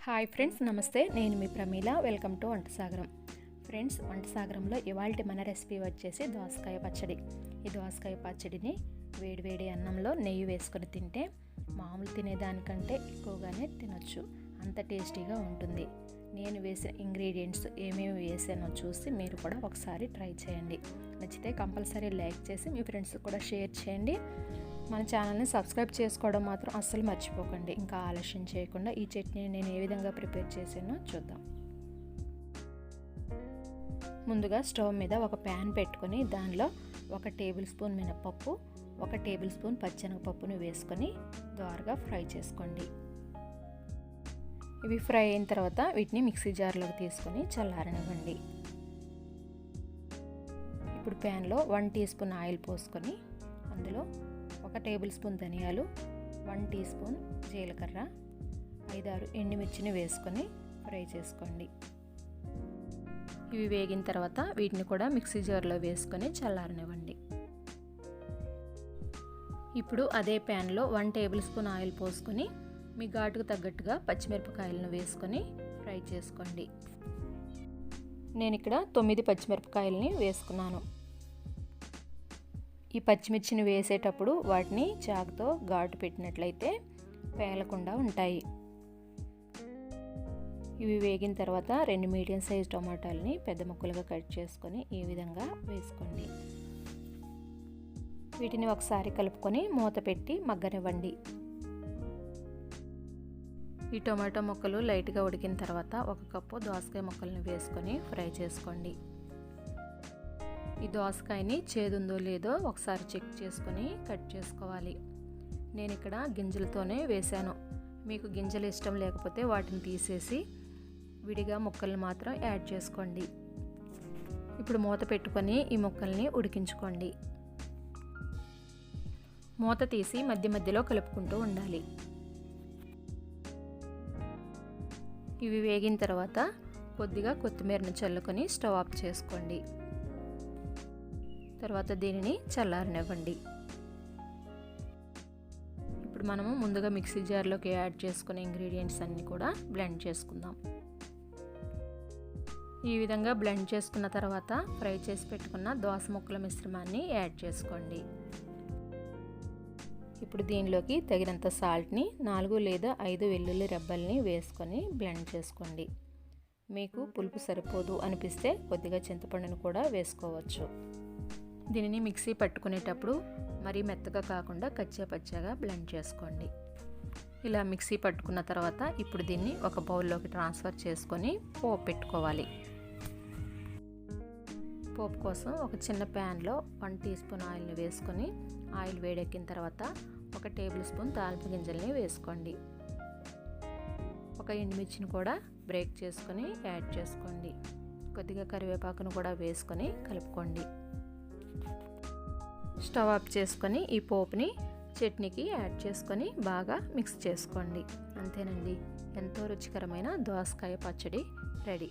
Hi friends, నమస్తే. నేను మీ Pramila. Welcome to వంట సాగరం. ఫ్రెండ్స్, వంట సాగరంలో ఇవాళ మన రెసిపీ వచ్చేసి దోసకాయ పచ్చడి. ఈ దోసకాయ పచ్చడిని వేడివేడి అన్నంలో నెయ్యి వేసుకొని తింటే మామూలు తినేదానికంటే ఎక్కువగానే తినొచ్చు. అంత టేస్టీగా ఉంటుంది. నేను వేసిన ఇంగ్రీడియంట్స్ ఏమేమి వేసానో చూసి మీరు కూడా ఒకసారి ట్రై చేయండి. నచ్చితే కంపల్సరీ లైక్ చేసి మీ ఫ్రెండ్స్ కూడా షేర్ చేయండి. మన ఛానల్ని సబ్స్క్రైబ్ చేసుకోవడం మాత్రం అస్సలు మర్చిపోకండి. ఇంకా ఆలస్యం చేయకుండా ఈ చట్నీని నేను ఏ విధంగా ప్రిపేర్ చేసానో చూద్దాం. ముందుగా స్టవ్ మీద ఒక ప్యాన్ పెట్టుకొని దానిలో 1 టేబుల్ స్పూన్ మినపప్పు, 1 టేబుల్ స్పూన్ పచ్చెనగపప్పును వేసుకొని దోరగా ఫ్రై చేసుకోండి. ఇవి ఫ్రై అయిన తర్వాత వీటిని మిక్సీ జార్లోకి తీసుకొని చల్లారనివ్వండి. ఇప్పుడు ప్యాన్లో 1 టీ స్పూన్ ఆయిల్ పోసుకొని అందులో 1 టేబుల్ స్పూన్ ధనియాలు, 1 టీ స్పూన్ జీలకర్ర, 5-6 ఎండుమిర్చిని వేసుకొని ఫ్రై చేసుకోండి. ఇవి వేగిన తర్వాత వీటిని కూడా మిక్సీ జార్లో వేసుకొని చల్లారనివ్వండి. ఇప్పుడు అదే ప్యాన్లో 1 టేబుల్ స్పూన్ ఆయిల్ పోసుకొని మీ ఘాటుకు తగ్గట్టుగా పచ్చిమిరపకాయలను వేసుకొని ఫ్రై చేసుకోండి. నేను ఇక్కడ 9 పచ్చిమిరపకాయలని వేసుకున్నాను. ఈ పచ్చిమిర్చిని వేసేటప్పుడు వాటిని చాకుతో ఘాటు పెట్టినట్లయితే పేలకుండా ఉంటాయి. ఇవి వేగిన తర్వాత 2 మీడియం సైజ్ టమాటాలని పెద్ద ముక్కలుగా కట్ చేసుకొని ఈ విధంగా వేసుకోండి. వీటిని ఒకసారి కలుపుకొని మూత పెట్టి మగ్గనివ్వండి. ఈ టొమాటో ముక్కలు లైట్గా ఉడికిన తర్వాత 1 కప్పు దోసకాయ ముక్కలను వేసుకొని ఫ్రై చేసుకోండి. ఈ దోసకాయని చేదుందో లేదో ఒకసారి చెక్ చేసుకొని కట్ చేసుకోవాలి. నేను ఇక్కడ గింజలతోనే వేశాను. మీకు గింజలు ఇష్టం లేకపోతే వాటిని తీసేసి విడిగా ముక్కల్ని మాత్రం యాడ్ చేసుకోండి. ఇప్పుడు మూత పెట్టుకొని ఈ ముక్కల్ని ఉడికించుకోండి. మూత తీసి మధ్య మధ్యలో కలుపుకుంటూ ఉండాలి. ఇవి వేగిన తర్వాత కొద్దిగా కొత్తిమీరను చల్లుకొని స్టవ్ ఆఫ్ చేసుకోండి. తర్వాత దీనిని చల్లారనివ్వండి. ఇప్పుడు మనము ముందుగా మిక్సీ జార్లోకి యాడ్ చేసుకునే ఇంగ్రీడియంట్స్ అన్నీ కూడా బ్లెండ్ చేసుకుందాం. ఈ విధంగా బ్లెండ్ చేసుకున్న తర్వాత ఫ్రై చేసి పెట్టుకున్న దోస ముక్కల మిశ్రమాన్ని యాడ్ చేసుకోండి. ఇప్పుడు దీనిలోకి తగినంత సాల్ట్ని 4 లేదా 5 వెల్లుల్లి రెబ్బల్ని వేసుకొని బ్లెండ్ చేసుకోండి. మీకు పులుపు సరిపోదు అనిపిస్తే కొద్దిగా చింతపండును కూడా వేసుకోవచ్చు. దీనిని మిక్సీ పట్టుకునేటప్పుడు మరీ మెత్తగా కాకుండా కచ్చాపచ్చాగా బ్లెండ్ చేసుకోండి. ఇలా మిక్సీ పట్టుకున్న తర్వాత ఇప్పుడు దీన్ని ఒక బౌల్లోకి ట్రాన్స్ఫర్ చేసుకొని పోపు పెట్టుకోవాలి. పోపు కోసం ఒక చిన్న ప్యాన్లో 1 టీ స్పూన్ ఆయిల్ని వేసుకొని ఆయిల్ వేడెక్కిన తర్వాత 1 టేబుల్ స్పూన్ తాలింపు గింజల్ని వేసుకోండి. 1 ఎండుమిర్చిని కూడా బ్రేక్ చేసుకొని యాడ్ చేసుకోండి. కొద్దిగా కరివేపాకును కూడా వేసుకొని కలుపుకోండి. స్టవ్ ఆఫ్ చేసుకొని ఈ పోపుని చట్నీకి యాడ్ చేసుకొని బాగా మిక్స్ చేసుకోండి. అంతేనండి, ఎంతో రుచికరమైన దోసకాయ పచ్చడి రెడీ.